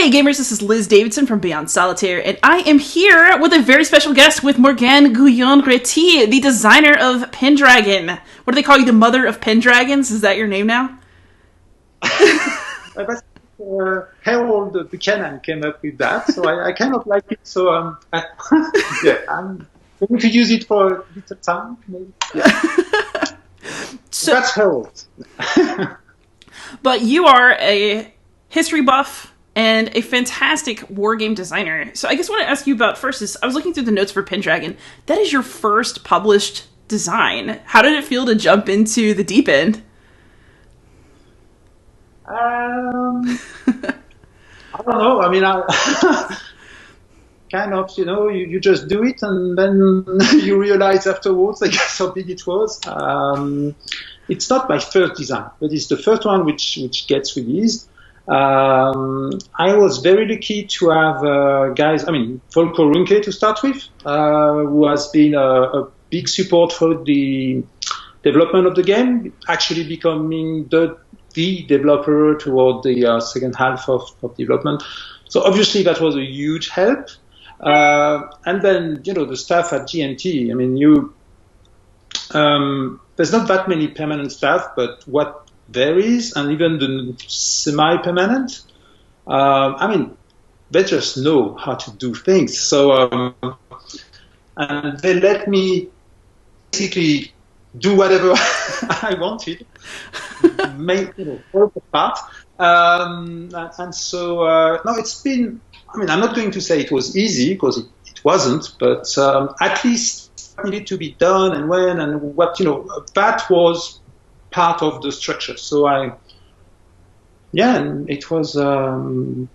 Hey gamers, this is Liz Davidson from Beyond Solitaire, and I am here with a very special guest with Morgane Gouyon-Rety, the designer of Pendragon. What do they call you, the mother of Pendragons? Is that your name now? Harold Buchanan came up with that, so I kind of like it. So yeah, I'm going to use it for a little time, maybe. Yeah. So that's Harold. But you are a history buff and a fantastic wargame designer. So I guess what I ask you about first is, I was looking through the notes for Pendragon. That is your first published design. How did it feel to jump into the deep end? I don't know. I mean, kind of, you just do it and then you realize afterwards, I guess, how big it was. It's not my first design, but it's the first one which gets released. I was very lucky to have guys, Volko Runke to start with, who has been a big support for the development of the game, actually becoming the developer toward the second half of development. So obviously that was a huge help. And then, the staff at GNT, there's not that many permanent staff, but what there is, and even the semi-permanent, they just know how to do things. So, and they let me basically do whatever I wanted, all the part. And so, no, it's been, I'm not going to say it was easy, because it wasn't, but at least what needed to be done and when and what, that was part of the structure. So and it was, so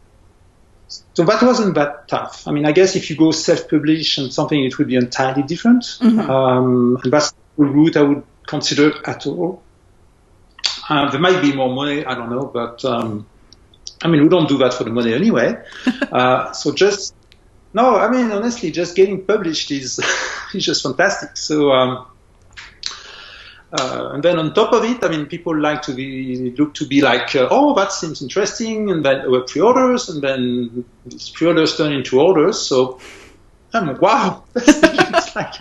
that wasn't that tough. I guess if you go self-publish and something, it would be entirely different. Mm-hmm. And that's the route I would consider at all. There might be more money, I don't know, but we don't do that for the money anyway. Honestly, just getting published is just fantastic. So, and then on top of it, people look to be like, oh, that seems interesting, and then there were pre-orders, and then these pre-orders turn into orders. So, wow, it's like,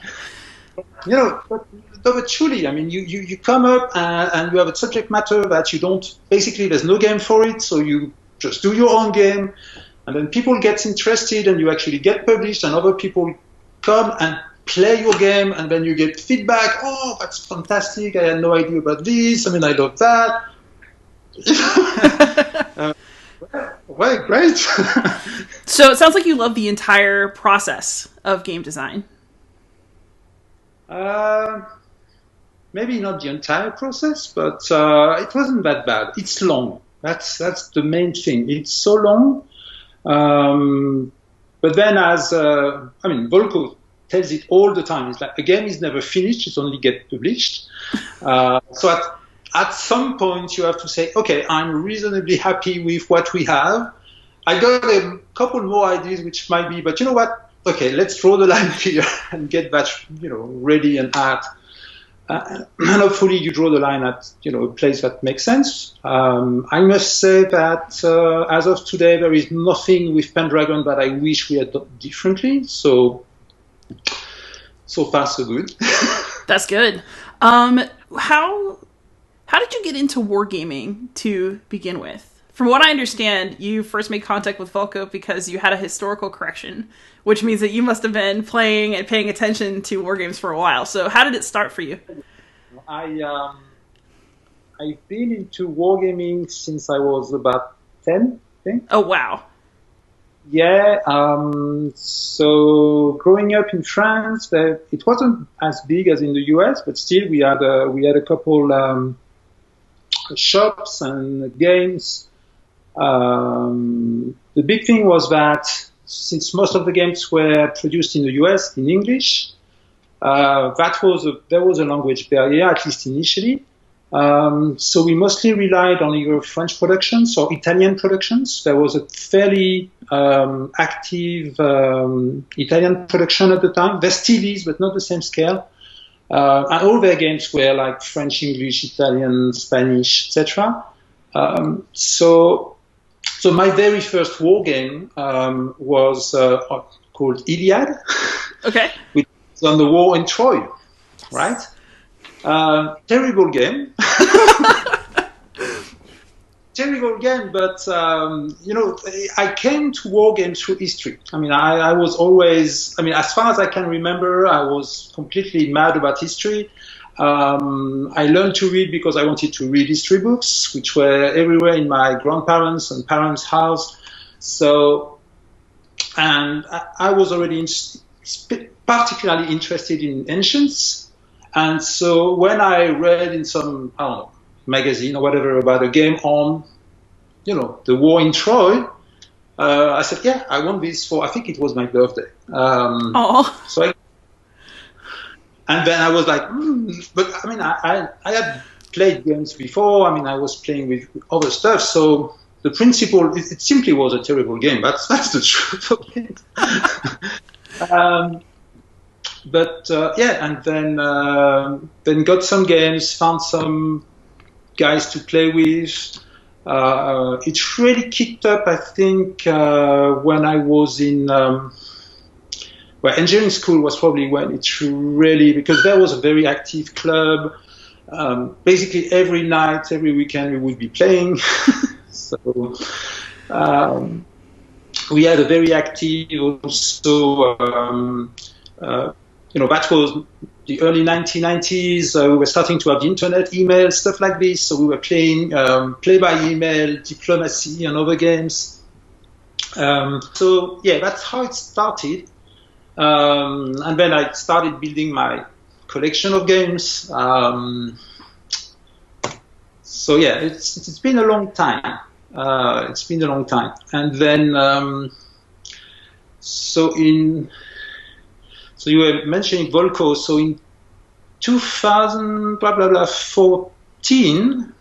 but truly, you come up and you have a subject matter that you don't, basically there's no game for it, so you just do your own game, and then people get interested, and you actually get published, and other people come and play your game, and then you get feedback. Oh, that's fantastic! I had no idea about this. I love that. Well, great. So it sounds like you love the entire process of game design. Maybe not the entire process, but it wasn't that bad. It's long. That's the main thing. It's so long. But then, as Volko tells it all the time. It's like a game is never finished; it only gets published. So at some point, you have to say, okay, I'm reasonably happy with what we have. I got a couple more ideas, which might be, but you know what? Okay, let's draw the line here and get that, ready and at. And hopefully you draw the line at, a place that makes sense. I must say that as of today, there is nothing with Pendragon that I wish we had done differently. So far, so good. That's good. How did you get into wargaming to begin with? From what I understand, you first made contact with Volko because you had a historical correction, which means that you must have been playing and paying attention to wargames for a while. So how did it start for you? I've been into wargaming since I was about 10, I think. Oh, wow. Yeah. So growing up in France, it wasn't as big as in the US, but still we had a couple shops and games. The big thing was that since most of the games were produced in the US in English, there was a language barrier, at least initially. So we mostly relied on either French productions or Italian productions. There was a fairly active Italian production at the time. There still is, but not the same scale. And all their games were like French, English, Italian, Spanish, etc. So So my very first war game was called Iliad, Okay. which is on the war in Troy, right? Terrible game. Terrible game, but I came to war games through history. I mean, I was always, I mean, as far as I can remember, I was completely mad about history. I learned to read because I wanted to read history books, which were everywhere in my grandparents' and parents' house. So, and I was already particularly interested in ancients. And so when I read in some, I don't know, magazine or whatever about a game on, the war in Troy, I said, yeah, I want this for, I think it was my birthday. And then I was like, but I mean, I had played games before. I mean, I was playing with other stuff. So the principle, it simply was a terrible game. That's the truth of it. And then got some games, found some guys to play with. It really kicked up, I think, when I was in engineering school was probably when it really, because there was a very active club. Basically every night, every weekend we would be playing. So we had a very active also, that was the early 1990s. We were starting to have the internet, email, stuff like this. So we were playing play by email, diplomacy, and other games. So yeah, that's how it started. And then I started building my collection of games. So yeah, it's been a long time. And then so you were mentioning Volko. So in 2014,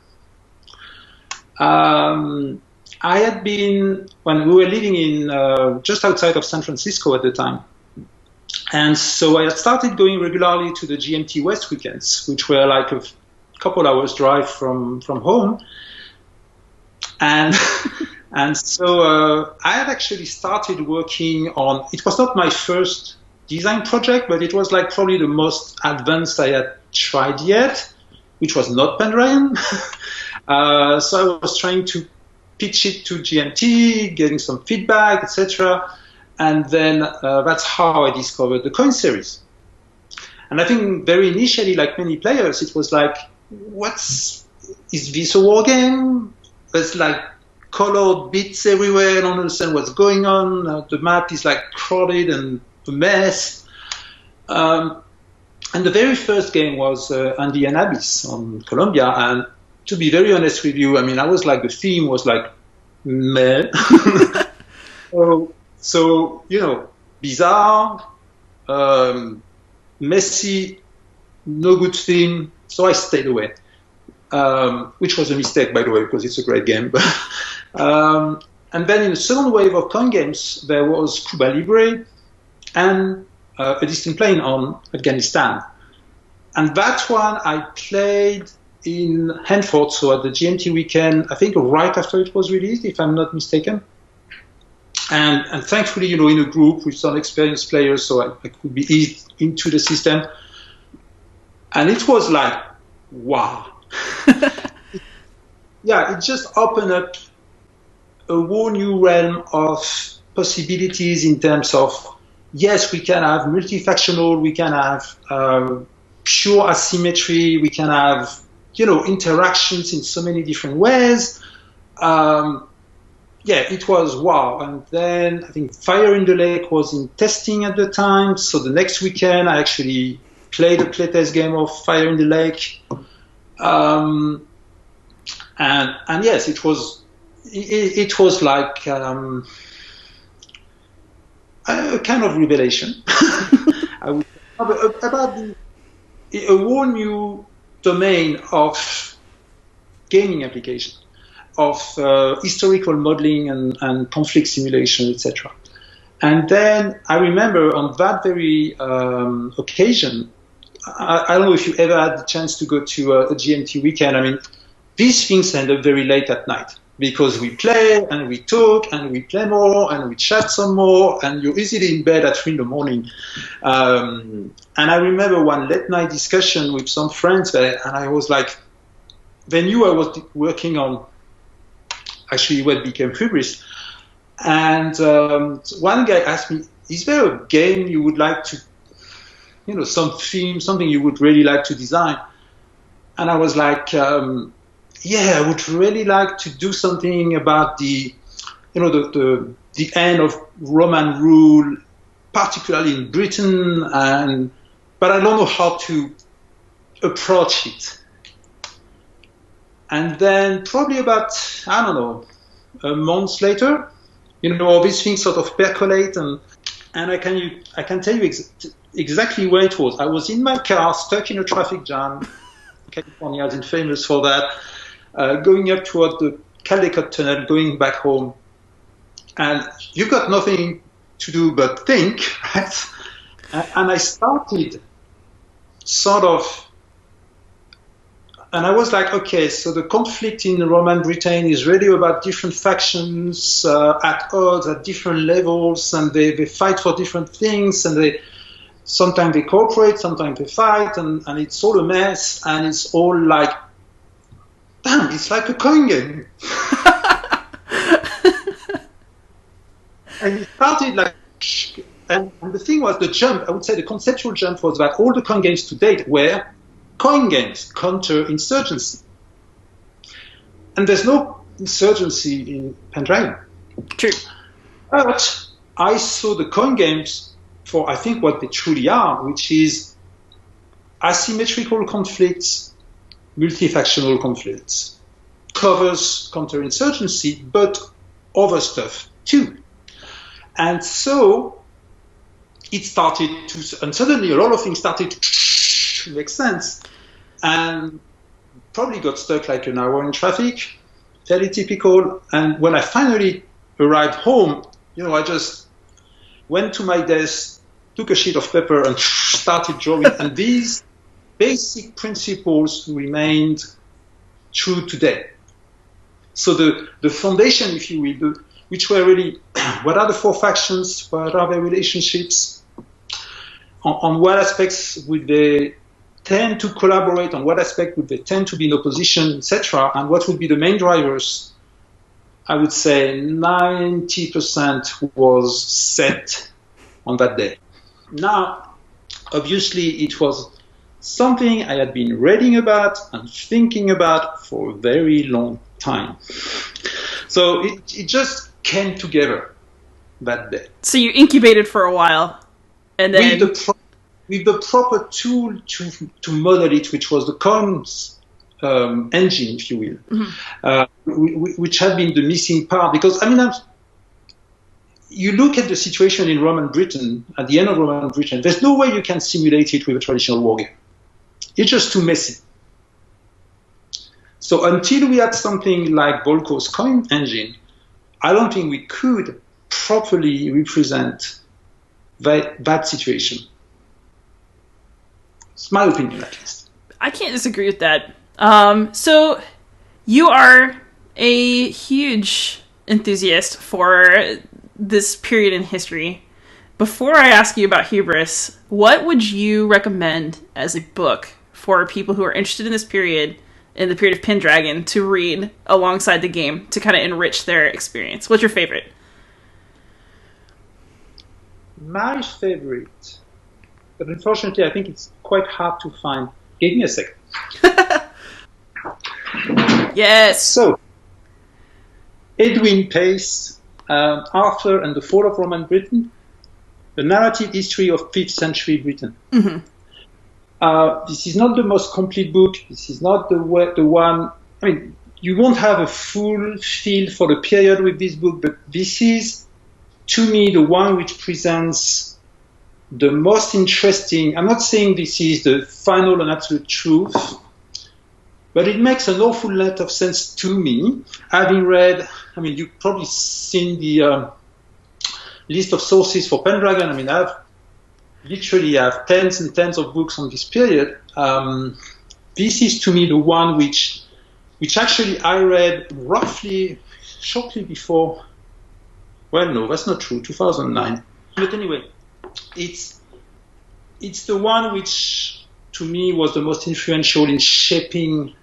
I had been, when we were living in just outside of San Francisco at the time. And so I had started going regularly to the GMT West weekends, which were like a couple hours drive from home. And so I had actually started working on, it was not my first design project, but it was like probably the most advanced I had tried yet, which was not Pendragon. So I was trying to pitch it to GMT, getting some feedback, etc. And then that's how I discovered the coin series. And I think very initially, like many players, it was like, is this a war game? There's like colored bits everywhere, I don't understand what's going on. The map is like crowded and a mess. And the very first game was Andy and Abyss on Columbia. And to be very honest with you, I mean, I was like, the theme was like, meh. So, bizarre, messy, no good theme. So I stayed away, which was a mistake, by the way, because it's a great game. And then in the second wave of coin games, there was Cuba Libre and A Distant Plane on Afghanistan. And that one I played in Hanford, so at the GMT weekend, I think right after it was released, if I'm not mistaken. And thankfully, in a group with some experienced players, so I could be eased into the system. And it was like, wow. Yeah, it just opened up a whole new realm of possibilities in terms of, yes, we can have multifactional, we can have pure asymmetry, we can have, interactions in so many different ways. Yeah, it was wow. And then I think Fire in the Lake was in testing at the time. So the next weekend, I actually played a playtest game of Fire in the Lake. And yes, it was like a kind of revelation. I would, about a whole new domain of gaming application, of historical modeling and conflict simulation, etc. And then I remember on that very occasion, I don't know if you ever had the chance to go to a GMT weekend. I mean, these things end up very late at night, because we play and we talk and we play more and we chat some more, and you're easily in bed at 3 in the morning. And I remember one late night discussion with some friends there, and I was like, they knew I was working on actually what became Hubris. And one guy asked me, is there a game you would like to, some theme, something you would really like to design? And I was like, yeah, I would really like to do something about the end of Roman rule, particularly in Britain, but I don't know how to approach it. And then probably about, I don't know, a month later, all these things sort of percolate, and I can tell you exactly where it was. I was in my car, stuck in a traffic jam. California is famous for that. Going up toward the Caldecott Tunnel, going back home, and you've got nothing to do but think, right? And I started sort of. And I was like, okay, so the conflict in Roman Britain is really about different factions at odds at different levels, and they fight for different things, and sometimes they cooperate, sometimes they fight, and it's all a mess, and it's all like, damn, it's like a coin game. And it started like, and the thing was the jump, I would say the conceptual jump was that all the coin games to date were coin games, counter-insurgency. And there's no insurgency in Pendragon. True. But I saw the coin games for, I think, what they truly are, which is asymmetrical conflicts, multifactional conflicts, covers counter-insurgency, but other stuff too. And so it started to, and suddenly a lot of things started to make sense. And probably got stuck like an hour in traffic, fairly typical. And when I finally arrived home, I just went to my desk, took a sheet of paper and started drawing. And these basic principles remained true today. So the foundation, if you will, which were really, what are the 4 factions, what are their relationships, on what aspects would they tend to collaborate, on what aspect would they tend to be in opposition, etc., and what would be the main drivers, I would say 90% was set on that day. Now, obviously, it was something I had been reading about and thinking about for a very long time. So it just came together that day. So you incubated for a while, and then with the proper tool to model it, which was the comms engine, if you will, which had been the missing part. Because, you look at the situation in Roman Britain, at the end of Roman Britain, there's no way you can simulate it with a traditional war game. It's just too messy. So until we had something like Volko's coin engine, I don't think we could properly represent that situation. It's my opinion, at least. I can't disagree with that. So you are a huge enthusiast for this period in history. Before I ask you about Hubris, what would you recommend as a book for people who are interested in this period, in the period of Pendragon, to read alongside the game to kind of enrich their experience? What's your favorite? My favorite, but unfortunately I think it's quite hard to find. Give me a second. Yes. So, Edwin Pace, Arthur and the Fall of Roman Britain, the narrative history of 5th century Britain. Mm-hmm. This is not the most complete book. This is not the one. You won't have a full feel for the period with this book, but this is, to me, the one which presents the most interesting. I'm not saying this is the final and absolute truth, but it makes an awful lot of sense to me. Having read, you've probably seen the list of sources for Pendragon. I've literally have tens and tens of books on this period. This is, to me, the one which which actually I read shortly before. Well, no, that's not true. 2009. But anyway, it's the one which, to me, was the most influential in shaping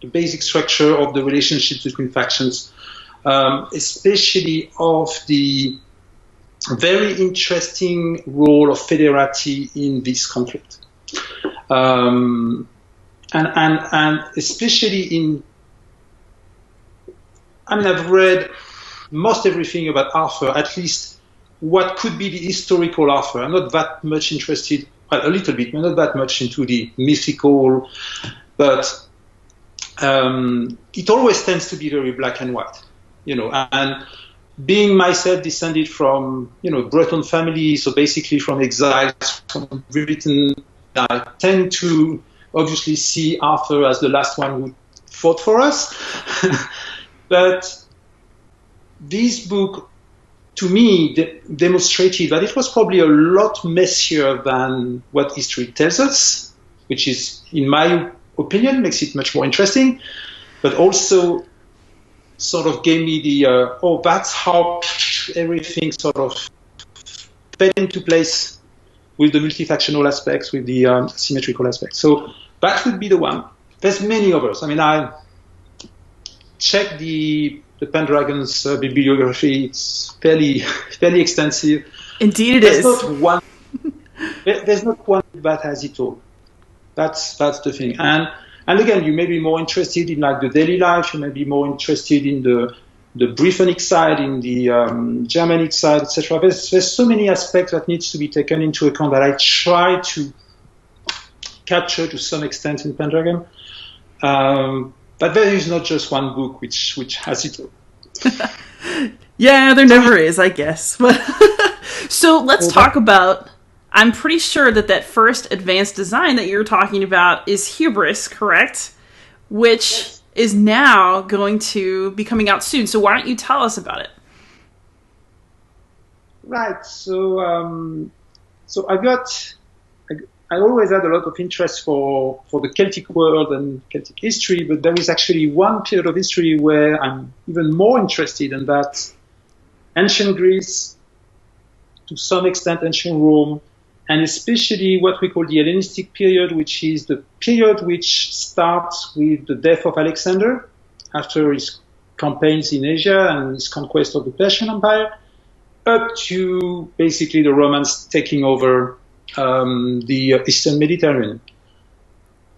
the basic structure of the relationships between factions, especially of the very interesting role of federati in this conflict, and especially in. I mean, I've read most everything about Arthur, at least what could be the historical Arthur. I'm not that much interested, well, a little bit, but not that much into the mythical, but it always tends to be very black and white, and being myself descended from, Breton family, so basically from exiles from Britain, I tend to obviously see Arthur as the last one who fought for us. But this book, to me, demonstrated that it was probably a lot messier than what history tells us, which is, in my opinion, makes it much more interesting, but also sort of gave me the, that's how everything sort of fell into place with the multifactional aspects, with the symmetrical aspects. So that would be the one. There's many others. I mean, I checked the Pendragon's bibliography. It's fairly extensive. Indeed it is. There's not one that has it all. That's the thing. And again, you may be more interested in like the daily life. You may be more interested in the Britannic side, in the Germanic side, etc. There's so many aspects that needs to be taken into account that I try to capture to some extent in Pendragon. But there is not just one book which has it all. Yeah, there never is, I guess. So let's talk about. I'm pretty sure that first advanced design that you're talking about is Hubris, correct? Which is now going to be coming out soon. So why don't you tell us about it? Right. So I always had a lot of interest for the Celtic world and Celtic history, but there is actually one period of history where I'm even more interested, and that's ancient Greece, to some extent ancient Rome, and especially what we call the Hellenistic period, which is the period which starts with the death of Alexander after his campaigns in Asia and his conquest of the Persian Empire, up to basically the Romans taking over the Eastern Mediterranean.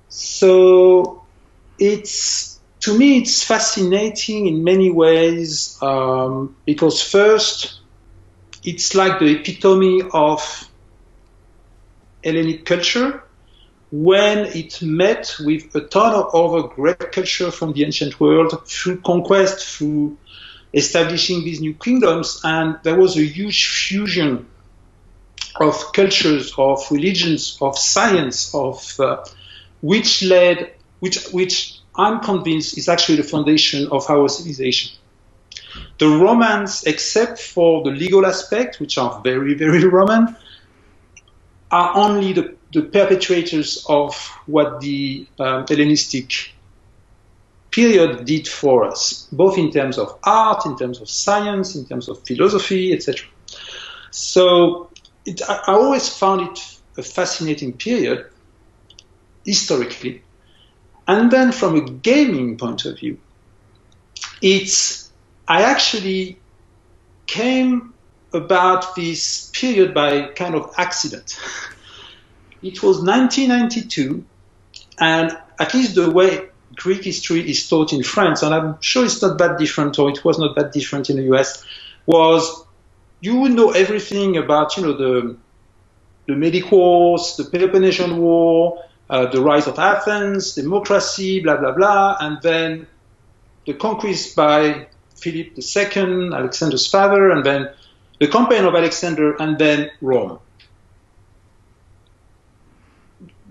So to me, it's fascinating in many ways, because first, it's like the epitome of Hellenic culture when it met with a ton of other great culture from the ancient world through conquest, through establishing these new kingdoms, and there was a huge fusion of cultures, of religions, of science, which I'm convinced is actually the foundation of our civilization. The Romans, except for the legal aspect, which are very, very Roman, are only the perpetrators of what the Hellenistic period did for us, both in terms of art, in terms of science, in terms of philosophy, etc. So I always found it a fascinating period, historically. And then from a gaming point of view, I actually came about this period by kind of accident. It was 1992, and at least the way Greek history is taught in France, and I'm sure it's not that different, or it was not that different in the US, was you would know everything about, the Medic Wars, the Peloponnesian War, the rise of Athens, democracy, blah, blah, blah, and then the conquest by Philip II, Alexander's father, and then the campaign of Alexander, and then Rome.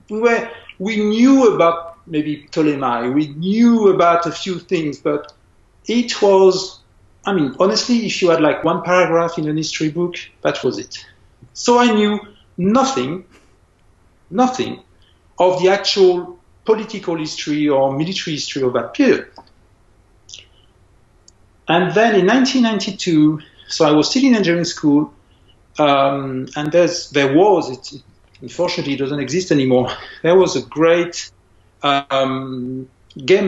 We knew about maybe Ptolemy, we knew about a few things, but it was, honestly, if you had like one paragraph in an history book, that was it. So I knew nothing of the actual political history or military history of that period. And then in 1992, so I was still in engineering school, and unfortunately it doesn't exist anymore. There was a great game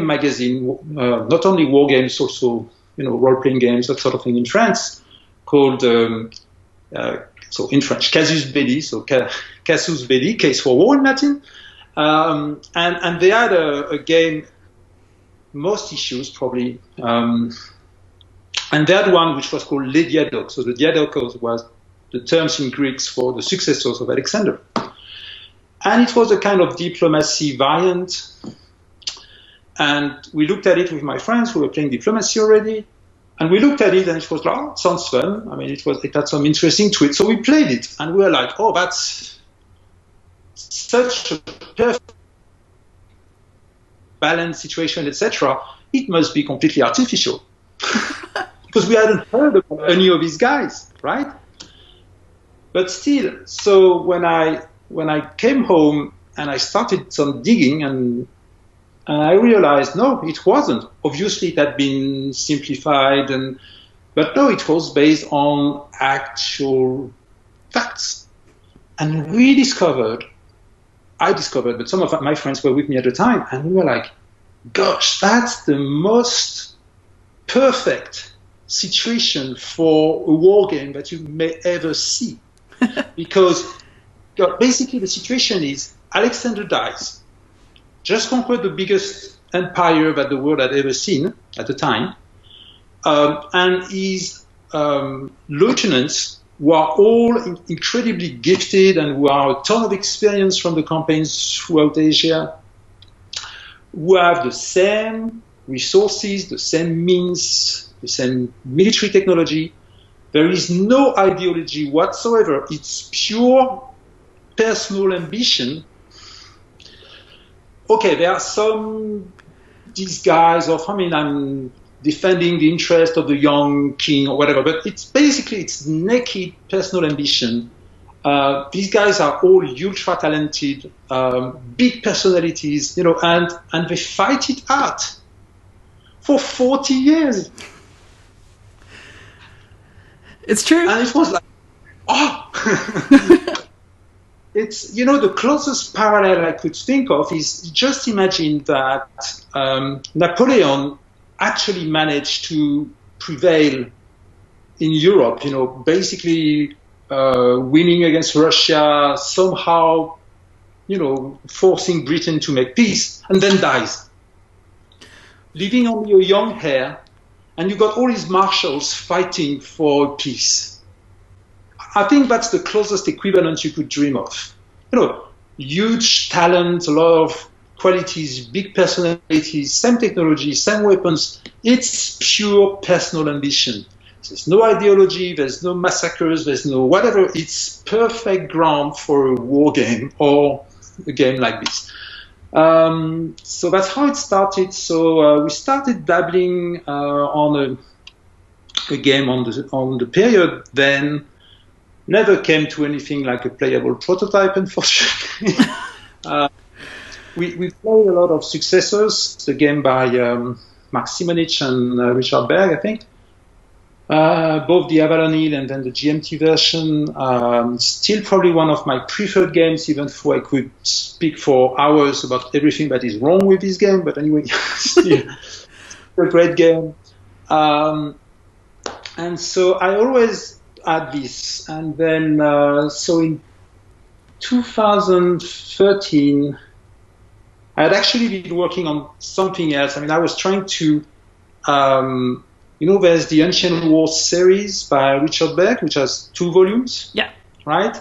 magazine, not only war games, also role-playing games, that sort of thing in France, called so in French Casus Belli, so Casus Belli, Case for War in Latin, and they had a game, most issues probably, and they had one which was called Les Diadoques. So the Diadoques was the terms in Greek for the successors of Alexander. And it was a kind of diplomacy variant. And we looked at it with my friends who were playing diplomacy already. And we looked at it and it was like, oh, it sounds fun. I mean, it had some interesting tweaks. So we played it and we were like, oh, that's such a perfect balanced situation, etc. It must be completely artificial. Because we hadn't heard about any of these guys, right? But still, so when I came home and I started some digging and I realized, no, it wasn't. Obviously, it had been simplified, but no, it was based on actual facts. And I discovered, but some of my friends were with me at the time, and we were like, gosh, that's the most perfect situation for a war game that you may ever see. Because basically the situation is Alexander dies, just conquered the biggest empire that the world had ever seen at the time, and his lieutenants, who are all incredibly gifted and who have a ton of experience from the campaigns throughout Asia, who have the same resources, the same means, the same military technology. There is no ideology whatsoever. It's pure personal ambition. Okay, there are some disguise of, I'm defending the interest of the young king or whatever, but it's naked personal ambition. These guys are all ultra talented, big personalities, and they fight it out for 40 years. It's true. And it was like, oh! It's, the closest parallel I could think of is just imagine that Napoleon actually managed to prevail in Europe, basically winning against Russia, somehow, forcing Britain to make peace, and then dies, leaving only a young heir, and you got all his marshals fighting for peace. I think that's the closest equivalent you could dream of. Huge talent, a lot of qualities, big personalities, same technology, same weapons. It's pure personal ambition. There's no ideology, there's no massacres, there's no whatever. It's perfect ground for a war game or a game like this. So that's how it started. So we started dabbling on a game on the period, then never came to anything like a playable prototype, unfortunately. We played a lot of successors, the game by Mark Simonich and Richard Berg, I think. Both the Avalon Hill and then the GMT version. Still probably one of my preferred games, even though I could speak for hours about everything that is wrong with this game. But anyway, still a great game. And so I always had this. And then, so in 2013, I had actually been working on something else. I was trying to... there's the Ancient Wars series by Richard Berg, which has 2 volumes. Yeah. Right?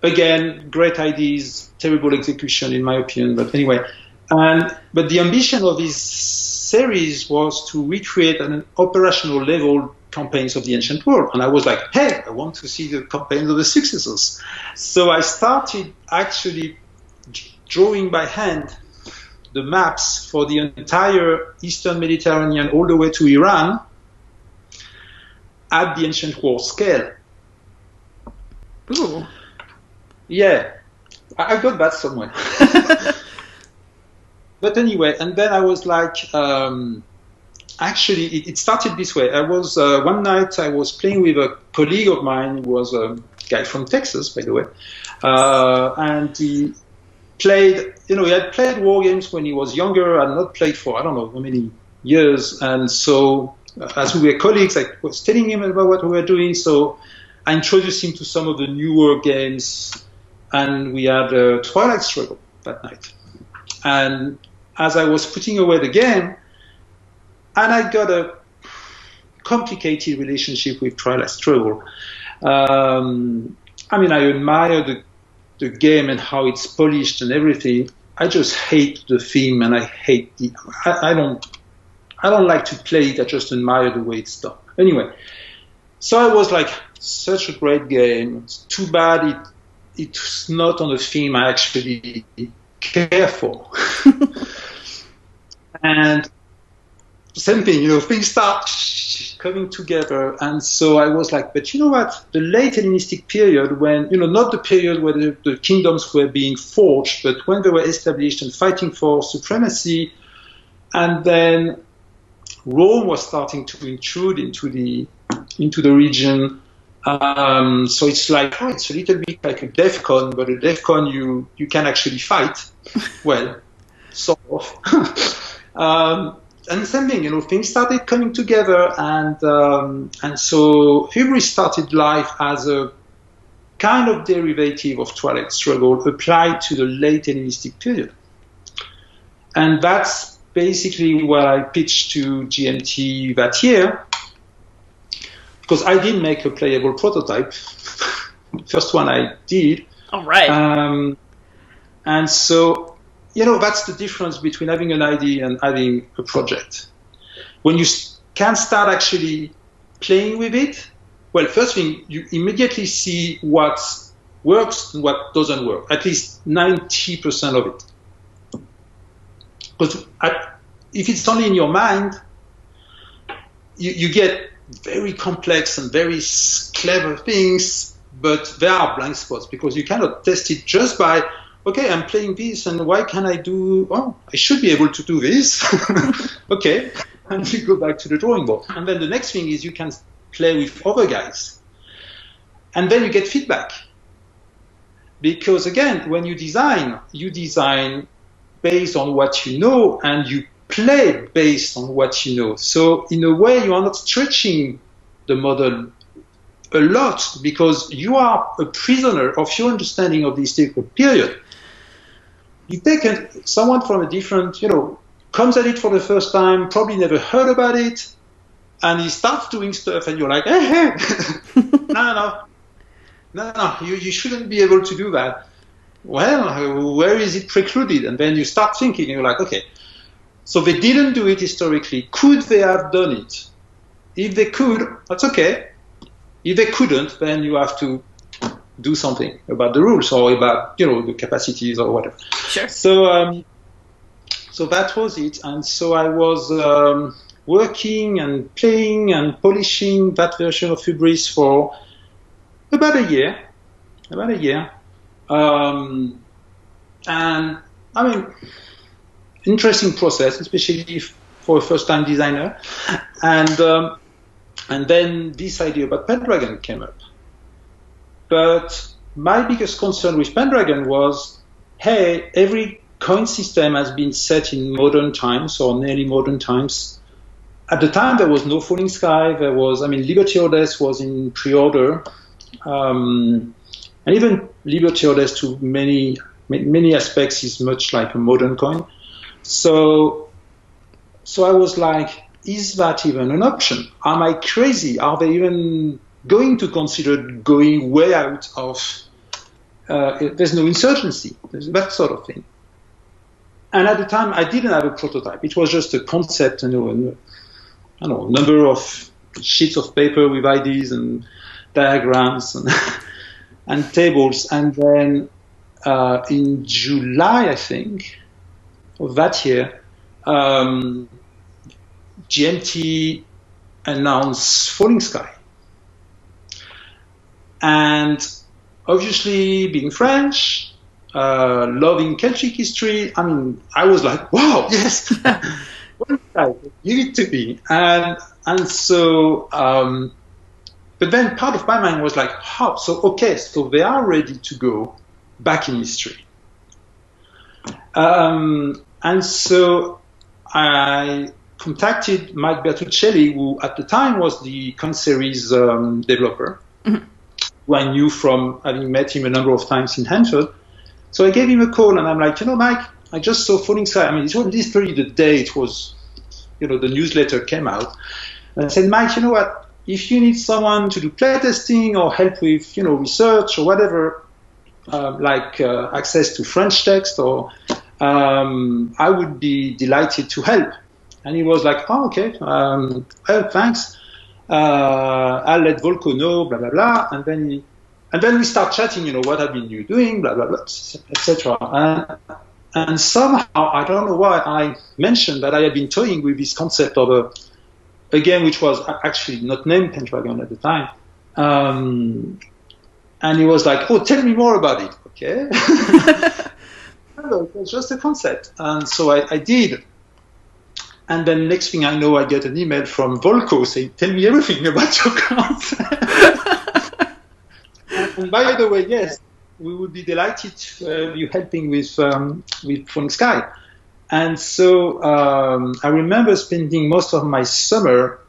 Again, great ideas, terrible execution, in my opinion. But anyway, but the ambition of this series was to recreate an operational level campaigns of the ancient world. And I was like, hey, I want to see the campaigns of the successors. So I started actually drawing by hand the maps for the entire Eastern Mediterranean all the way to Iran at the ancient war scale. Ooh. Yeah, I got that somewhere. But anyway, and then I was like, actually, it started this way. I was one night I was playing with a colleague of mine, who was a guy from Texas, by the way, and he played. He had played war games when he was younger, and not played for I don't know how many years. And so, as we were colleagues, I was telling him about what we were doing. So I introduced him to some of the newer games, and we had a Twilight Struggle that night. And as I was putting away the game, and I got a complicated relationship with Twilight Struggle. I admire the game and how it's polished and everything. I just hate the theme, and I hate I don't like to play it. I just admire the way it's done. Anyway, so I was like, such a great game. It's too bad it's not on a theme I actually care for. And same thing, things start coming together. And so I was like, but you know what? The late Hellenistic period, when, not the period where the kingdoms were being forged, but when they were established and fighting for supremacy, and then Rome was starting to intrude into the region. So it's like, it's a little bit like a DEF CON, but a DEF CON you can actually fight. Well, sort of. And same thing, things started coming together, and so Hubris started life as a kind of derivative of Twilight Struggle applied to the late Hellenistic period. And that's basically what I pitched to GMT that year, because I did make a playable prototype. First one I did. All right. And so, that's the difference between having an idea and having a project. When you can start actually playing with it, well, first thing, you immediately see what works and what doesn't work, at least 90% of it. Because if it's only in your mind, you get very complex and very clever things, but there are blind spots because you cannot test it just by, okay, I'm playing this, and why can I I should be able to do this. Okay, and you go back to the drawing board. And then the next thing is you can play with other guys. And then you get feedback. Because again, when you design based on what you know, and you play based on what you know. So in a way, you are not stretching the model a lot because you are a prisoner of your understanding of the historical period. You take someone from a different, comes at it for the first time, probably never heard about it, and he starts doing stuff, and you're like, hey. No, you shouldn't be able to do that. Well, where is it precluded? And then you start thinking, and you're like, okay, so they didn't do it historically. Could they have done it? If they could, that's okay. If they couldn't, then you have to do something about the rules or about, the capacities or whatever. Sure. So that was it. And so I was working and playing and polishing that version of Hubris for about a year. And interesting process, especially for a first-time designer. And then this idea about Pendragon came up. But my biggest concern with Pendragon was, hey, every coin system has been set in modern times or nearly modern times. At the time, there was no Falling Sky. There was, Liberty or Death was in pre-order. And even Liberty or Death to many aspects is much like a modern coin. So I was like, is that even an option? Am I crazy? Are they even going to consider going way out of, there's no insurgency, there's that sort of thing. And at the time, I didn't have a prototype. It was just a concept, a number of sheets of paper with ideas and diagrams and tables. And then in July, I think, of that year, GMT announced Falling Sky. And obviously, being French, loving Celtic history, I was like, wow, yes. give it to me. And so, but then part of my mind was like, how? So, okay, so they are ready to go back in history. And so I contacted Mike Bertuccelli, who at the time was the Con-Series developer, who I knew from having met him a number of times in Hanford. So I gave him a call, and I'm like, Mike, I just saw Falling Sky. I mean, it was literally the day it was, the newsletter came out. And I said, Mike, you know what? If you need someone to do playtesting or help with, research or whatever, access to French text, or I would be delighted to help. And he was like, oh, okay, well, thanks. I'll let Volko know, blah, blah, blah. And then we start chatting, what have been you doing, blah, blah, blah, etc. And somehow, I don't know why, I mentioned that I had been toying with this concept of a game which was actually not named Pendragon at the time. And he was like, oh, tell me more about it. Okay. It was just a concept. And so I did. And then next thing I know, I get an email from Volko saying, tell me everything about your concept. And by the way, yes, we would be delighted you helping with Falling Sky. And so I remember spending most of my summer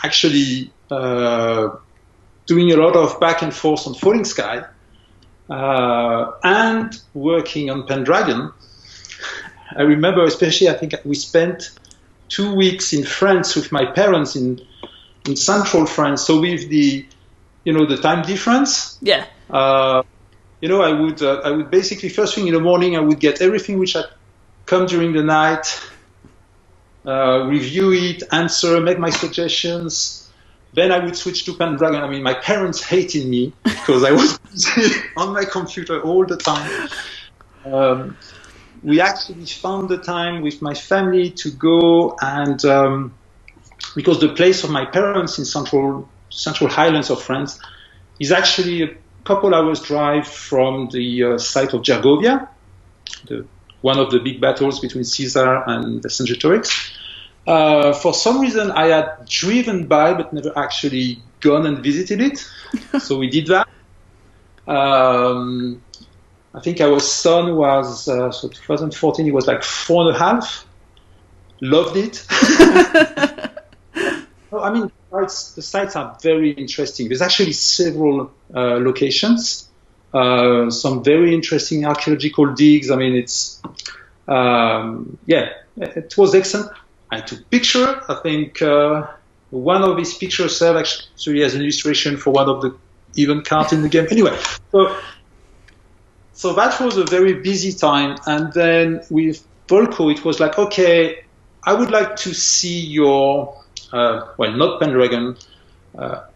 actually doing a lot of back and forth on Falling Sky and working on Pendragon. I remember especially, I think we spent 2 weeks in France with my parents in central France. So with the time difference. Yeah. I would basically first thing in the morning, I would get everything which had come during the night, review it, answer, make my suggestions. Then I would switch to Pendragon. I mean, my parents hated me because I was on my computer all the time. We actually found the time with my family to go and because the place of my parents in central highlands of France is actually a couple hours drive from the site of Gergovia, one of the big battles between Caesar and Vercingetorix. For some reason, I had driven by but never actually gone and visited it. So we did that. I think our son was, so 2014, he was like 4.5. Loved it. I mean, the sites are very interesting. There's actually several locations, some very interesting archaeological digs. I mean, it was excellent. I took picture. I think one of these pictures served actually as an illustration for one of the event cards in the game. Anyway, so that was a very busy time. And then with Volko, it was like, okay, I would like to see your, not Pendragon. At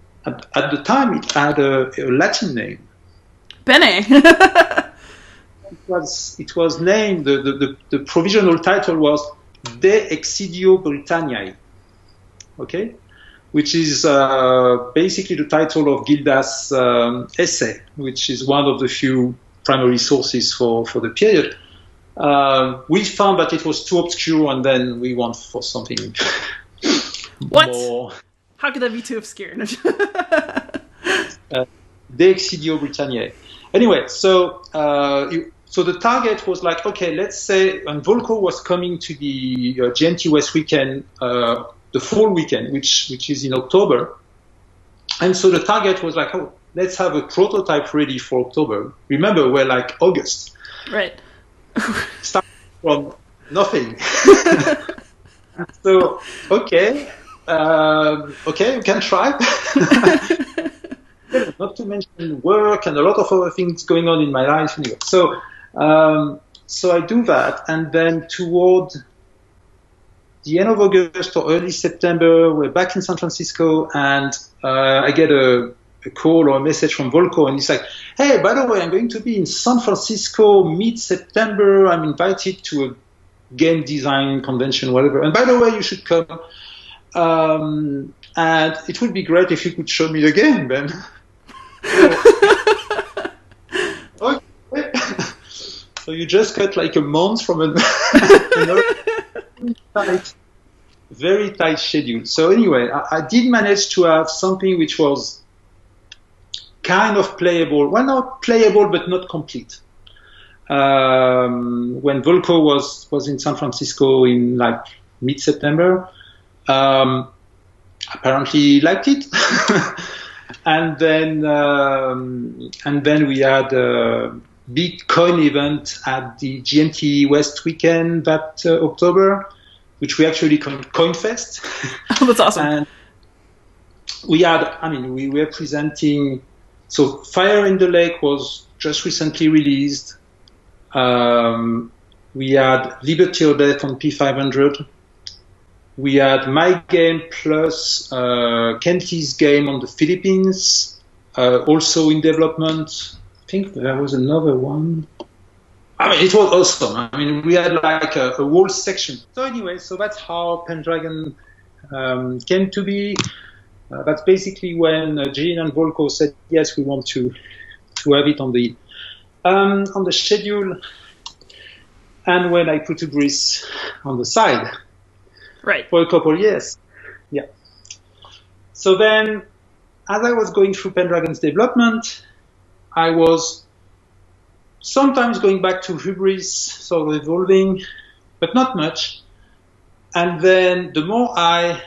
the time, it had a Latin name. Bene. It was named, the provisional title was De Excidio Britanniae, okay? Which is basically the title of Gilda's essay, which is one of the few primary sources for the period. We found that it was too obscure, and then we went for something more. How could that be too obscure? De Excidio Britanniae. Anyway, so the target was like, okay, let's say, and Volko was coming to the GMT West weekend, the fall weekend, which is in October. And so the target was like, oh, let's have a prototype ready for October. Remember, we're like August. Right. Start from nothing. So, okay, we can try. Not to mention work and a lot of other things going on in my life. Anyway. So I do that, and then toward the end of August or early September, we're back in San Francisco, and I get a call or a message from Volko, and he's like, hey, by the way, I'm going to be in San Francisco mid-September. I'm invited to a game design convention, whatever. And by the way, you should come. And it would be great if you could show me the game, Ben. Okay. So you just got like a month from an site very tight schedule. So anyway, I did manage to have something which was kind of playable. Well, not playable, but not complete. When Volko was in San Francisco in like mid-September, apparently he liked it. And then we had a big coin event at the GMT West weekend that October, which we actually called CoinFest. Oh, that's awesome. And we were presenting. So Fire in the Lake was just recently released. We had Liberty or Death on P500. We had my game plus Kenty's game on the Philippines, also in development. I think there was another one. I mean, it was awesome. I mean, we had like a whole section. So anyway, so that's how Pendragon came to be. That's basically when Jean and Volko said, yes, we want to have it on the schedule. And when I put Hubris on the side. Right. For a couple of years. Yeah. So then, as I was going through Pendragon's development, I was sometimes going back to Hubris, sort of evolving, but not much. And then the more I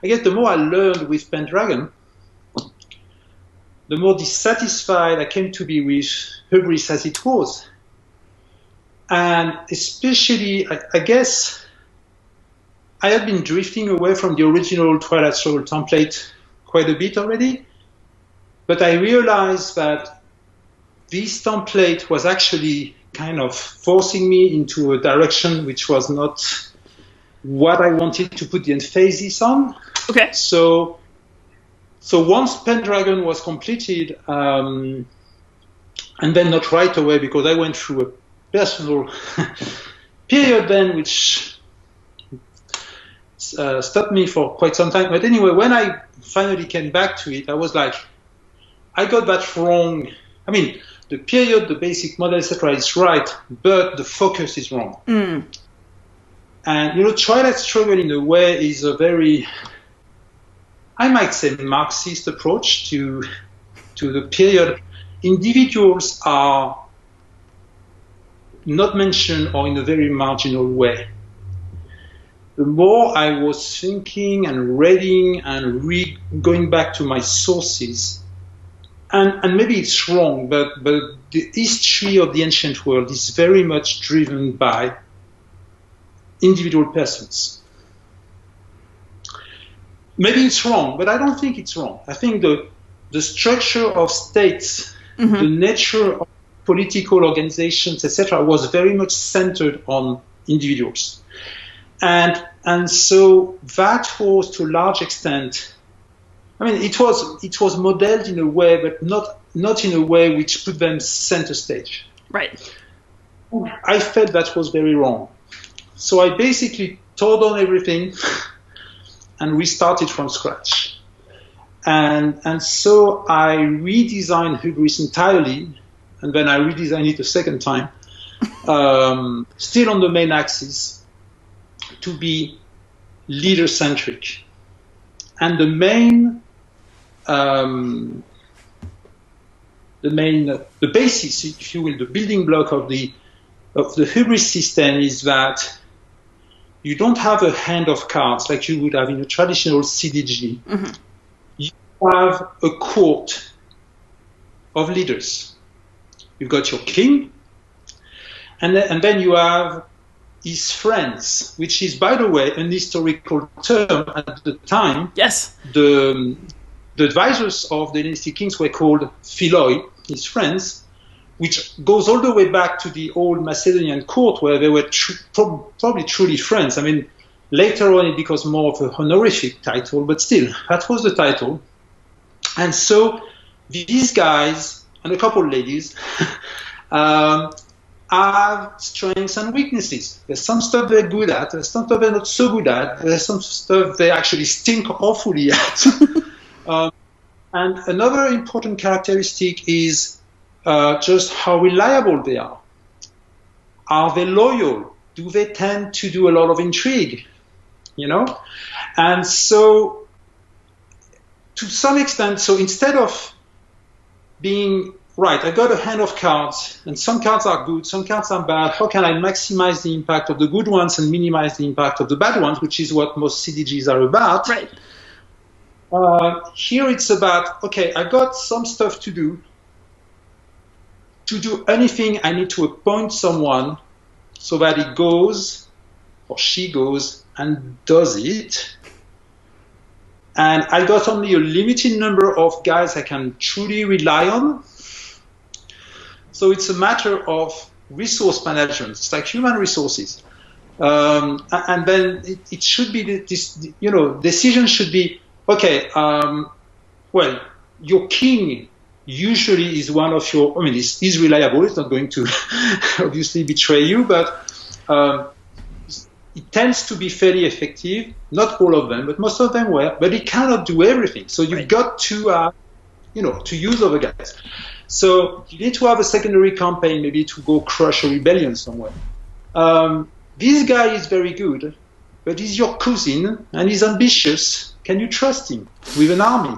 learned with Pendragon, the more dissatisfied I came to be with Hubris as it was. And especially, I guess, I had been drifting away from the original Twilight Struggle template quite a bit already, but I realized that this template was actually kind of forcing me into a direction which was not what I wanted to put the emphasis on. Okay. So once Pendragon was completed, and then not right away because I went through a personal period then which stopped me for quite some time. But anyway, when I finally came back to it, I was like, I got that wrong. I mean, the period, the basic model, etc. is right, but the focus is wrong. Mm. And, Twilight Struggle in a way is a very, I might say, Marxist approach to the period. Individuals are not mentioned or in a very marginal way. The more I was thinking and reading and going back to my sources, and maybe it's wrong, but the history of the ancient world is very much driven by individual persons. Maybe it's wrong, but I don't think it's wrong. I think the structure of states, mm-hmm. the nature of political organizations, etc., was very much centered on individuals. And so that was to a large extent, I mean, it was modeled in a way, but not in a way which put them center stage. Right. I felt that was very wrong. So I basically tore down everything and restarted from scratch. And so I redesigned Hubris entirely, and then I redesigned it a second time, still on the main axis, to be leader-centric. And the basis, if you will, the building block of the Hubris system is that you don't have a hand of cards like you would have in a traditional CDG. Mm-hmm. You have a court of leaders. You've got your king, and then you have his friends, which is, by the way, an historical term at the time. Yes. The advisors of the dynastic kings were called philoi, his friends, which goes all the way back to the old Macedonian court where they were probably truly friends. I mean, later on it becomes more of a honorific title, but still, that was the title. And so these guys, and a couple of ladies, have strengths and weaknesses. There's some stuff they're good at, there's some stuff they're not so good at, there's some stuff they actually stink awfully at. And another important characteristic is just how reliable they are. Are they loyal? Do they tend to do a lot of intrigue? you know? And so, to some extent, so instead of being, right, I got a hand of cards, and some cards are good, some cards are bad, how can I maximize the impact of the good ones and minimize the impact of the bad ones, which is what most CDGs are about. Right. Here it's about, okay, I got some stuff to do. To do anything, I need to appoint someone so that he goes, or she goes, and does it. And I got only a limited number of guys I can truly rely on. So it's a matter of resource management. It's like human resources. And then it should be, decision should be, okay, well, your king usually is one of your, he's reliable. It's not going to obviously betray you, but it tends to be fairly effective. Not all of them, but most of them were. But it cannot do everything. So you've got to, to use other guys. So you need to have a secondary campaign, maybe to go crush a rebellion somewhere. This guy is very good, but he's your cousin and he's ambitious. Can you trust him with an army?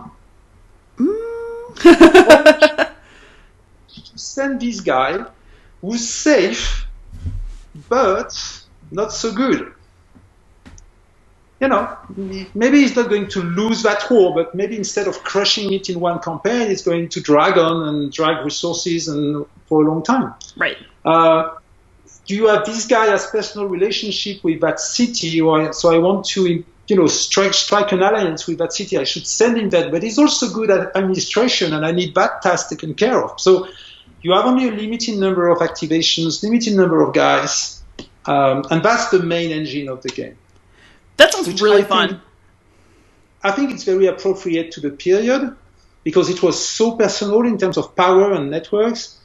To send this guy who's safe, but not so good. Maybe he's not going to lose that war, but maybe instead of crushing it in one campaign, it's going to drag on and drag resources and for a long time. Right. Do you have this guy has personal relationship with that city, so I want to, strike an alliance with that city. I should send him that, but he's also good at administration, and I need that task taken care of. So you have only a limited number of activations, limited number of guys, and that's the main engine of the game. That sounds really fun. I think it's very appropriate to the period because it was so personal in terms of power and networks.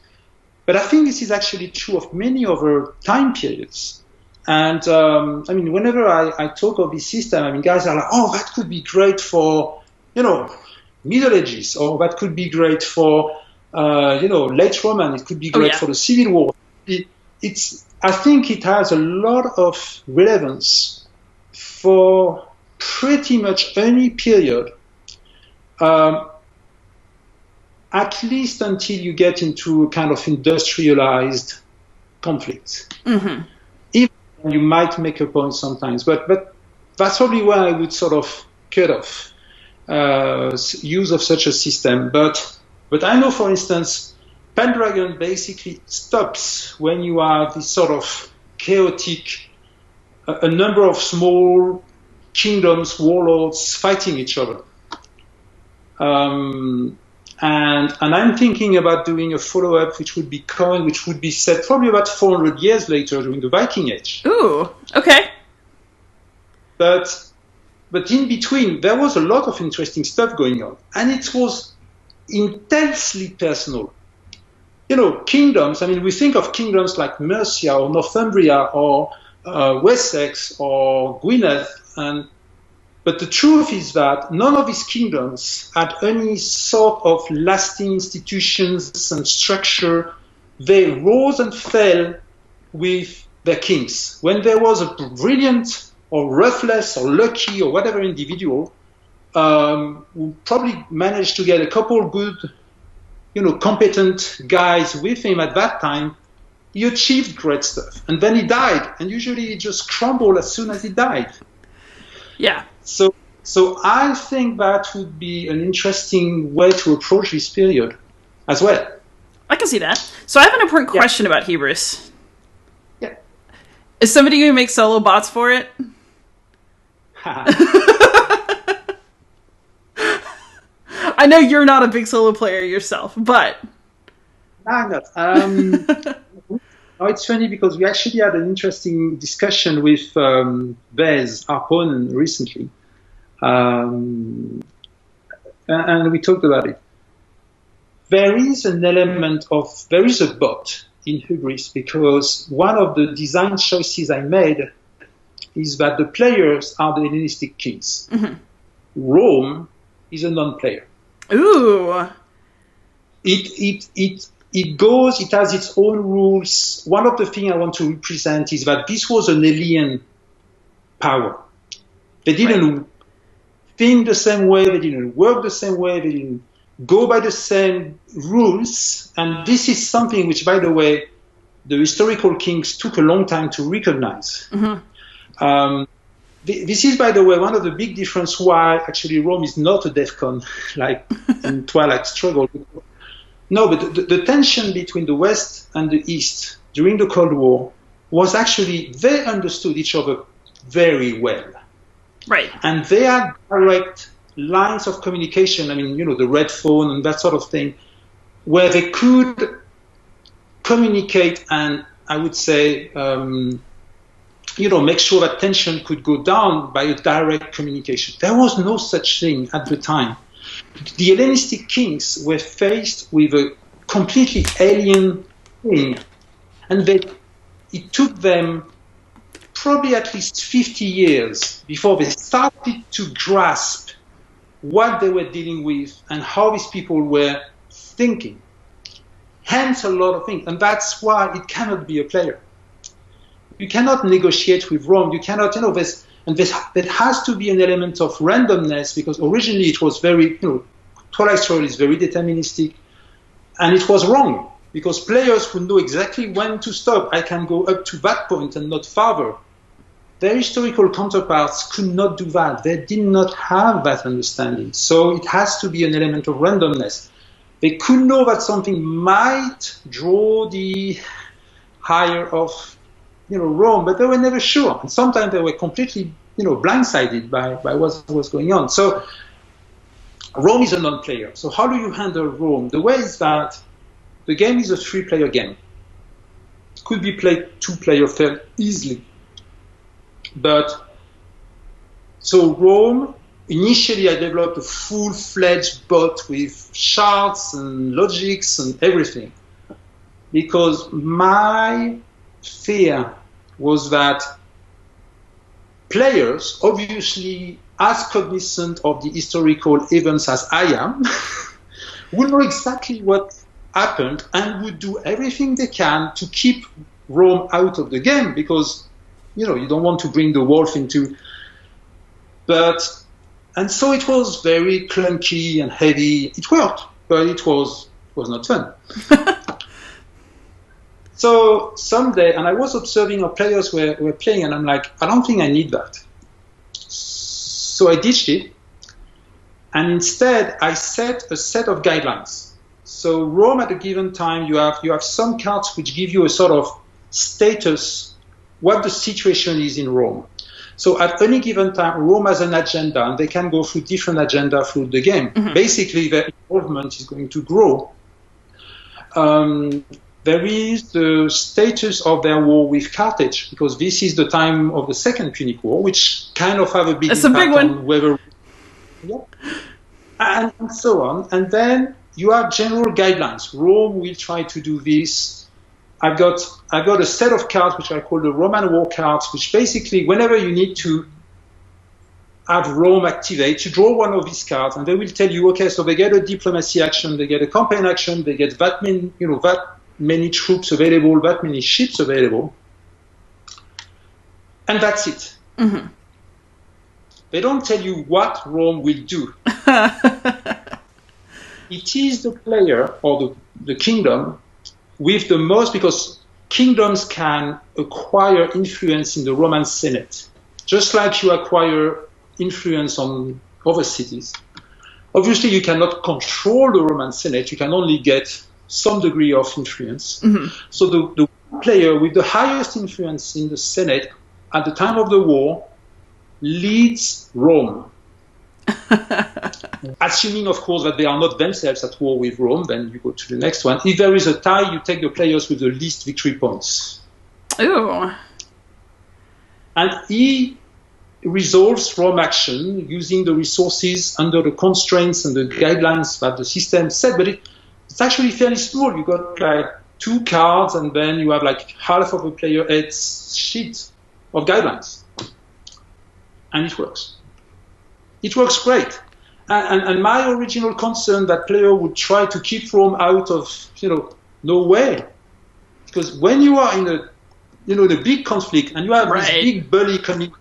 But I think this is actually true of many other time periods. And whenever I talk of this system, guys are like, oh, that could be great for, Middle Ages, or that could be great for, late Roman. It could be great for the Civil War. I think it has a lot of relevance for pretty much any period, at least until you get into kind of industrialized conflicts. Mm-hmm. Even you might make a point sometimes, but that's probably where I would sort of cut off use of such a system. But I know, for instance, Pendragon basically stops when you have this sort of chaotic, a number of small kingdoms, warlords fighting each other. And I'm thinking about doing a follow-up, which would be set probably about 400 years later during the Viking Age. Ooh, okay. But in between, there was a lot of interesting stuff going on, and it was intensely personal. Kingdoms. We think of kingdoms like Mercia or Northumbria or Wessex or Gwynedd, but the truth is that none of these kingdoms had any sort of lasting institutions and structure. They rose and fell with their kings. When there was a brilliant or ruthless or lucky or whatever individual who probably managed to get a couple good, competent guys with him at that time, he achieved great stuff. And then he died. And usually he just crumbled as soon as he died. Yeah. So I think that would be an interesting way to approach this period as well. I can see that. So I have an important question about Hubris. Yeah. Is somebody going to make solo bots for it? I know you're not a big solo player yourself, but... I'm not. No, it's funny because we actually had an interesting discussion with Bez, our opponent, recently. And we talked about it. There is a bot in Hubris because one of the design choices I made is that the players are the Hellenistic kings. Mm-hmm. Rome is a non-player. Ooh. It has its own rules. One of the things I want to represent is that this was an alien power. They didn't think the same way, they didn't work the same way, they didn't go by the same rules. And this is something which, by the way, the historical kings took a long time to recognize. This is, by the way, one of the big differences why actually Rome is not a DEFCON like in Twilight Struggle. No, but the tension between the West and the East during the Cold War was actually, they understood each other very well. Right. And they had direct lines of communication, I mean, the red phone and that sort of thing, where they could communicate and, I would say, make sure that tension could go down by a direct communication. There was no such thing at the time. The Hellenistic kings were faced with a completely alien thing, and it took them probably at least 50 years before they started to grasp what they were dealing with and how these people were thinking. Hence a lot of things, and that's why it cannot be a player. You cannot negotiate with Rome. You cannot, there has to be an element of randomness, because originally it was very, Twilight Struggle is very deterministic, and it was wrong, because players would know exactly when to stop. I can go up to that point and not farther. Their historical counterparts could not do that. They did not have that understanding. So it has to be an element of randomness. They could know that something might draw the hire of Rome, but they were never sure. And sometimes they were completely, blindsided by what was going on. So Rome is a non-player. So how do you handle Rome? The way is that the game is a 3-player game. It could be played 2-player fairly easily. But so Rome, initially I developed a full-fledged bot with charts and logics and everything, because my fear was that players, obviously as cognizant of the historical events as I am, will know exactly what happened and would do everything they can to keep Rome out of the game, because you don't want to bring the wolf into. And so it was very clunky and heavy. It worked, but it was not fun. So someday, and I was observing how players were playing, and I'm like, I don't think I need that. So I ditched it, and instead I set a set of guidelines. So Rome, at a given time, you have some cards which give you a sort of status, what the situation is in Rome. So at any given time, Rome has an agenda, and they can go through different agenda through the game. Mm-hmm. Basically, their involvement is going to grow. There is the status of their war with Carthage, because this is the time of the Second Punic War, which kind of have a big impact on whether... Yeah. And so on. And then you have general guidelines. Rome will try to do this. I've got a set of cards which I call the Roman War cards, which basically, whenever you need to have Rome activate, you draw one of these cards, and they will tell you, okay, so they get a diplomacy action, they get a campaign action, they get that many troops available, that many ships available, and that's it. Mm-hmm. They don't tell you what Rome will do. It is the player or the kingdom with the most, because kingdoms can acquire influence in the Roman Senate, just like you acquire influence on other cities. Obviously, you cannot control the Roman Senate. You can only get some degree of influence. Mm-hmm. So the player with the highest influence in the Senate at the time of the war leads Rome. Assuming, of course, that they are not themselves at war with Rome, then you go to the next one. If there is a tie, you take the players with the least victory points. Ooh. And he resolves Rome action using the resources under the constraints and the guidelines that the system set, but it's actually fairly small. You got like 2 cards, and then you have like half of a player head's sheet of guidelines. And it works. It works great. And my original concern that player would try to keep Rome out of, no way. Because when you are in a big conflict and you have this big bully coming,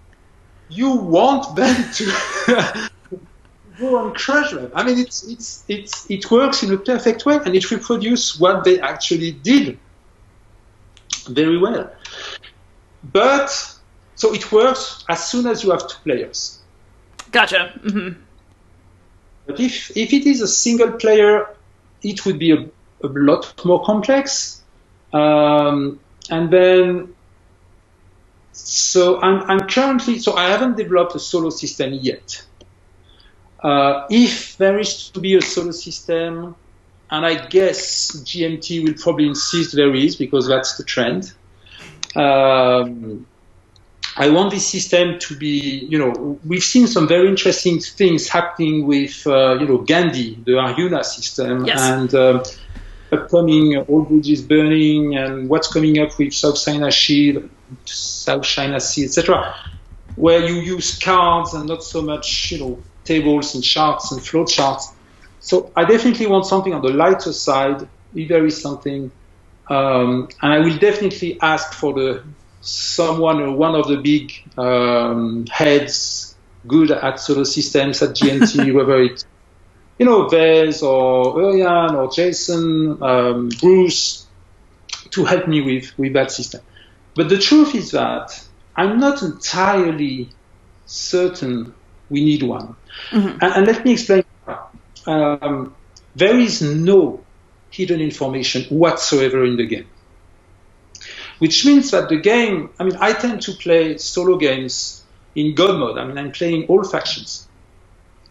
you want them to go and crush them. I mean, it works in a perfect way, and it reproduces what they actually did very well. But so it works as soon as you have two players. Gotcha. Mm-hmm. But if it is a single player, it would be a lot more complex. And then, so I'm currently, so I haven't developed a solo system yet. If there is to be a solo system, and I guess GMT will probably insist there is, because that's the trend. I want this system to be, we've seen some very interesting things happening with, Gandhi, the Arjuna system, yes. and upcoming All Bridges Burning, and what's coming up with South China Sea, etc., where you use cards and not so much, tables and charts and flow charts. So I definitely want something on the lighter side, if there is something, and I will definitely ask for someone or one of the big heads good at solo systems at GMT, whether it's Vez or Urian or Jason, Bruce, to help me with that system. But the truth is that I'm not entirely certain we need one. Mm-hmm. And let me explain. There is no hidden information whatsoever in the game. Which means that the game, I tend to play solo games in God mode. I'm playing all factions.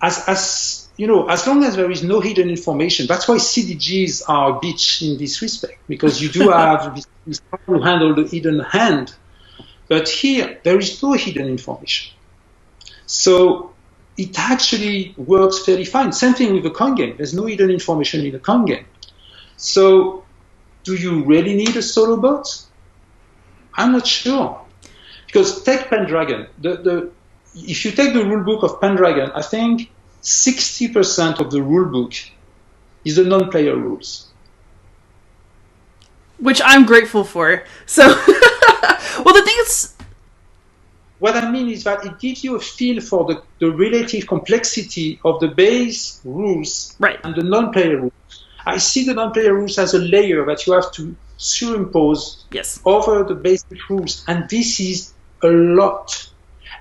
As long as there is no hidden information, that's why CDGs are a bitch in this respect, because you do have this how to handle the hidden hand. But here, there is no hidden information. So it actually works fairly fine. Same thing with the coin game. There's no hidden information in the coin game. So do you really need a solo bot? I'm not sure. Because take Pendragon. If you take the rulebook of Pendragon, I think 60% of the rulebook is the non-player rules. Which I'm grateful for. So, well, the thing is... What I mean is that it gives you a feel for the relative complexity of the base rules and the non-player rules. I see the non-player rules as a layer that you have to superimpose over the basic rules, and this is a lot,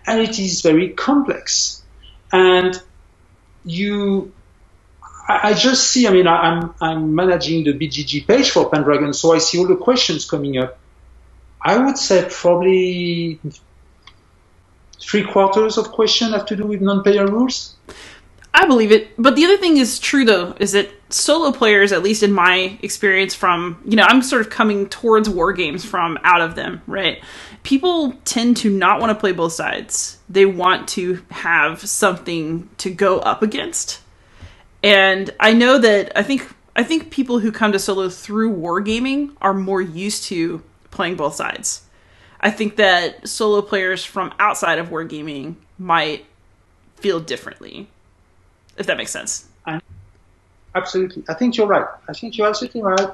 and it is very complex. And I just see. I'm managing the BGG page for Pendragon, so I see all the questions coming up. I would say probably 3/4 of questions have to do with non-player rules. I believe it. But the other thing is true, though, is that solo players, at least in my experience from, I'm sort of coming towards war games from out of them, right? People tend to not want to play both sides. They want to have something to go up against. And I know that I think people who come to solo through wargaming are more used to playing both sides. I think that solo players from outside of wargaming might feel differently. If that makes sense. Absolutely. I think you're right. I think you're absolutely right.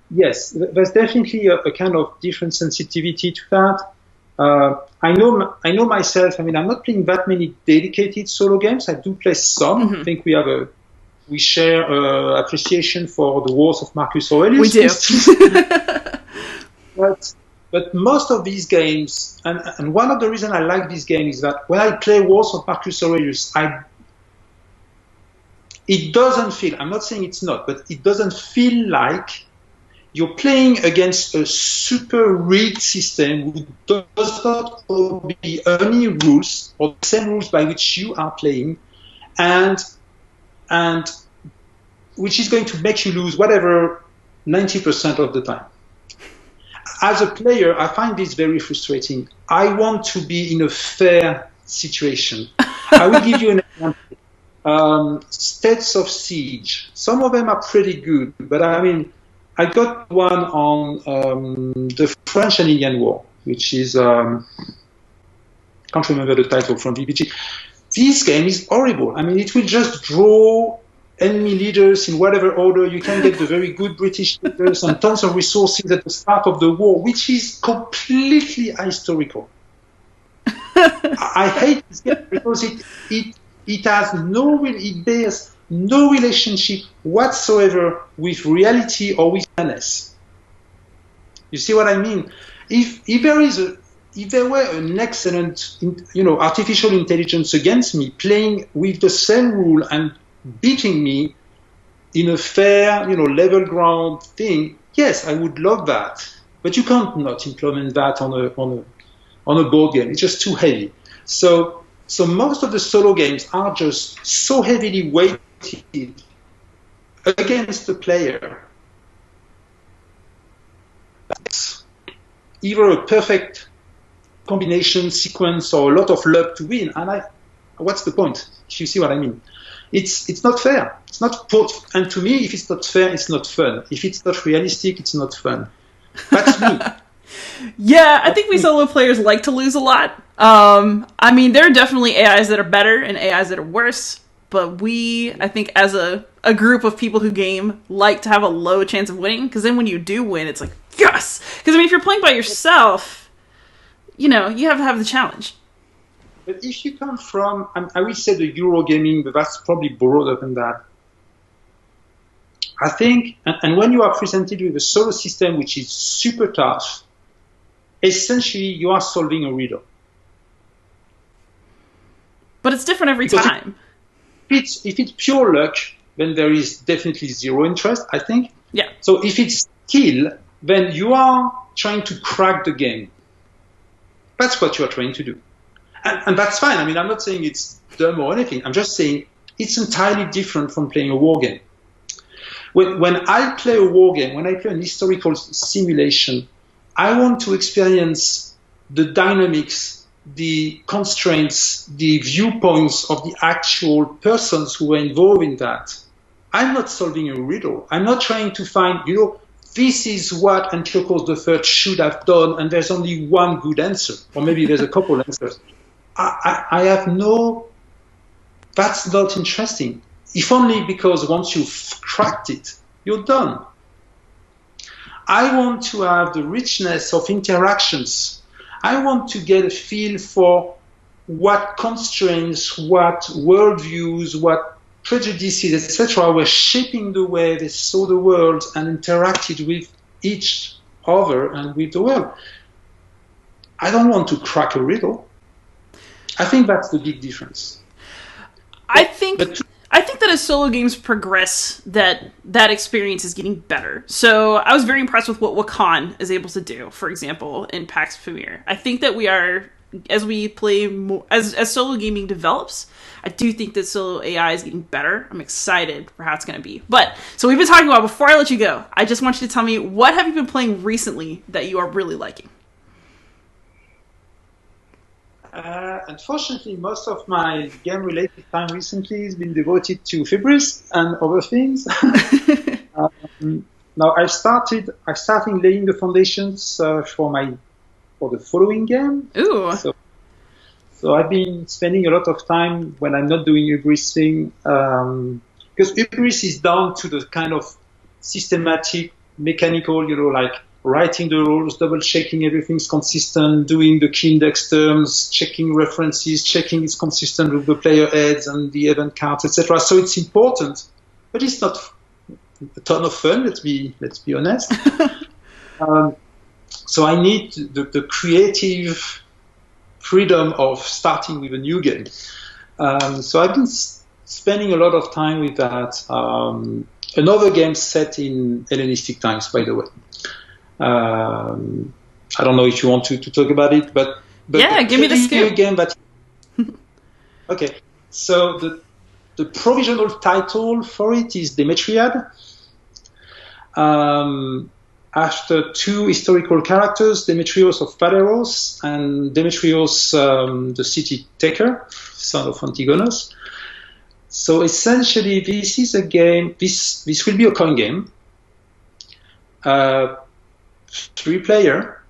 Yes, there's definitely a kind of different sensitivity to that. I know myself. I'm not playing that many dedicated solo games. I do play some. Mm-hmm. I think we share appreciation for the Wars of Marcus Aurelius. We do. But most of these games, and one of the reasons I like this game is that when I play Wars of Marcus Aurelius, it doesn't feel, I'm not saying it's not, but it doesn't feel like you're playing against a super rigged system who does not obey any rules or the same rules by which you are playing, and which is going to make you lose whatever 90% of the time. As a player, I find this very frustrating. I want to be in a fair situation. I will give you an example. States of Siege. Some of them are pretty good, but I got one on the French and Indian War, which is, can't remember the title from VPG. This game is horrible. It will just draw enemy leaders in whatever order. You can get the very good British leaders and tons of resources at the start of the war, which is completely ahistorical. I hate this game because it bears no relationship whatsoever with reality or with fairness. You see what I mean? If there were an excellent, artificial intelligence against me, playing with the same rule and beating me in a fair, level ground thing, yes, I would love that. But you can't not implement that on a board game. It's just too heavy. So most of the solo games are just so heavily weighted against the player. That's either a perfect combination sequence or a lot of luck to win. And what's the point? If you see what I mean, it's not fair. It's not and to me, if it's not fair, it's not fun. If it's not realistic, it's not fun. That's me. Yeah, I think we solo players like to lose a lot. I mean, there are definitely AIs that are better and AIs that are worse. But I think as a group of people who game, like to have a low chance of winning. Because then when you do win, it's like, yes! Because, I mean, if you're playing by yourself, you have to have the challenge. But if you come from, I will say the Eurogaming, but that's probably broader than that. I think, and when you are presented with a solo system which is super tough, essentially you are solving a riddle. But it's different every time. If it's pure luck, then there is definitely zero interest, I think. Yeah. So if it's skill, then you are trying to crack the game. That's what you are trying to do. And that's fine. I mean, I'm not saying it's dumb or anything. I'm just saying it's entirely different from playing a war game. When I play a war game, when I play an historical simulation, I want to experience the dynamics, the constraints, the viewpoints of the actual persons who were involved in that. I'm not solving a riddle. I'm not trying to find, this is what Antiochus III should have done, and there's only one good answer, or maybe there's a couple answers. I have that's not interesting. If only because once you've cracked it, you're done. I want to have the richness of interactions. I want to get a feel for what constraints, what worldviews, what prejudices, etc., were shaping the way they saw the world and interacted with each other and with the world. I don't want to crack a riddle. I think that's the big difference. I think that as solo games progress, that experience is getting better. So I was very impressed with what Wakan is able to do, for example, in PAX Premier. I think that we are, as we play more, as solo gaming develops, I do think that solo AI is getting better. I'm excited for how it's going to be. But, so we've been talking about, before I let you go, I just want you to tell me, what have you been playing recently that you are really liking? Unfortunately, most of my game-related time recently has been devoted to Hubris and other things. Now I've started laying the foundations for the following game. Ooh. So I've been spending a lot of time when I'm not doing Hubris thing, because Hubris is down to the kind of systematic, mechanical, like writing the rules, double checking everything's consistent, doing the key index terms, checking references, checking it's consistent with the player heads and the event cards, etc. So it's important, but it's not a ton of fun. Let's be honest. So I need the creative freedom of starting with a new game. So I've been spending a lot of time with that. Another game set in Hellenistic times, by the way. I don't know if you want to talk about it, but yeah, give me the scoop. Game that okay, so the provisional title for it is Demetriad. After two historical characters, Demetrios of Phaneros and Demetrios, the city taker, son of Antigonus. So essentially, this is a game. This will be a coin game. 3-player,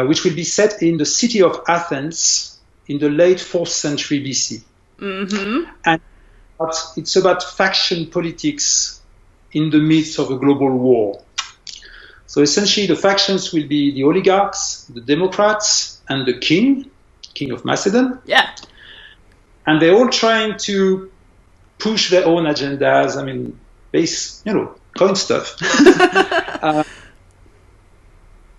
which will be set in the city of Athens in the late 4th century BC. Mm-hmm. And it's about faction politics in the midst of a global war. So essentially, the factions will be the oligarchs, the Democrats, and the king of Macedon. Yeah. And they're all trying to push their own agendas. I mean, coin stuff.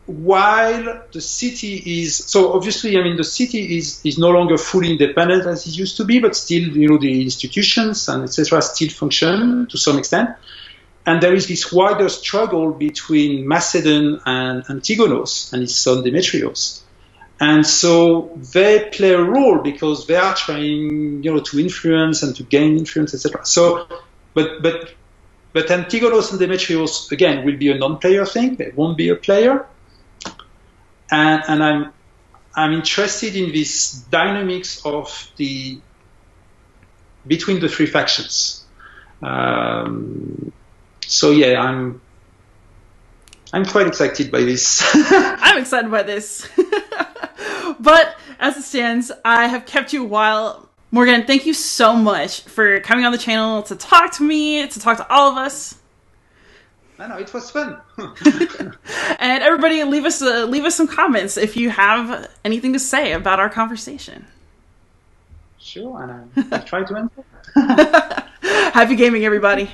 While the city is, so obviously, I mean, the city is no longer fully independent as it used to be, but still, the institutions and etc. still function to some extent. And there is this wider struggle between Macedon and Antigonos and his son Demetrios. And so they play a role because they are trying, to influence and to gain influence, etc. So, but Antigonos and Demetrios, again, will be a non-player thing. They won't be a player. And I'm interested in this dynamics of between the three factions. So yeah, I'm quite excited by this. I'm excited by this. But as it stands, I have kept you a while. Morgane, thank you so much for coming on the channel to talk to me, to talk to all of us. I know, it was fun. And everybody, leave us some comments if you have anything to say about our conversation. Sure, and I'll try to answer. Happy gaming, everybody.